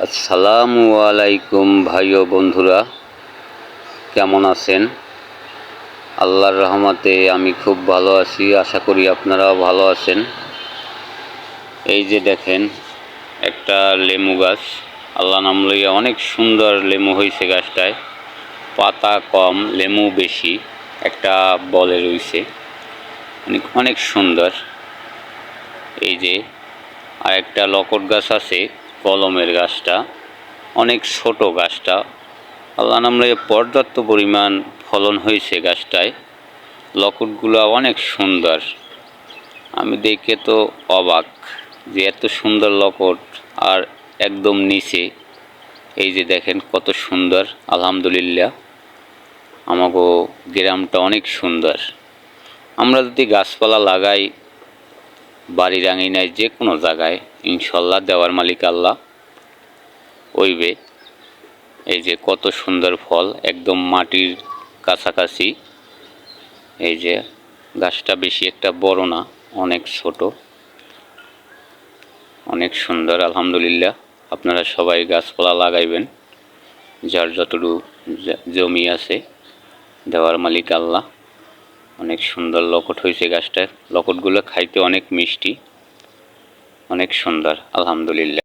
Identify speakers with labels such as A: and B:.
A: আসসালামু আলাইকুম ভাই ও বন্ধুরা, কেমন আছেন? আল্লাহর রহমতে আমি খুব ভালো আছি। আশা করি আপনারাও ভালো আছেন। এই যে দেখেন, একটা লেমু গাছ, আল্লাহ নাম লইয়া অনেক সুন্দর লেমু হয়েছে গাছটায়। পাতা কম, লেমু বেশি, একটা বলে রইছে, অনেক সুন্দর। এই যে আর একটা লকট গাছ আছে, কলমের গাছটা অনেক ছোট। গাছটা আল্লাহ নামে পর্যাপ্ত পরিমাণ ফলন হয়েছে গাছটায়। লকটগুলো অনেক সুন্দর, আমি দেখে তো অবাক যে এত সুন্দর লকট। আর একদম নিচে এই যে দেখেন কত সুন্দর। আলহামদুলিল্লাহ, আমাগো গ্রামটা অনেক সুন্দর। আমরা যদি গাছপালা লাগাই বাড়ির আঙিনায় যে কোনো জায়গায়, ইনশাল্লাহ দেওয়ার মালিক আল্লাহ হইবে। এই যে কত সুন্দর ফল, একদম মাটির কাছাকাছি। এই যে গাছটা বেশি একটা বড় না, অনেক ছোট, অনেক সুন্দর। আলহামদুলিল্লাহ, আপনারা সবাই গাছপালা লাগাইবেন, যার যতটুকু জমি আছে। দেওয়ার মালিক আল্লাহ। অনেক সুন্দর লকট হয়েছে গাছটায়। লকটগুলো খাইতে অনেক মিষ্টি, অনেক সুন্দর। আলহামদুলিল্লাহ।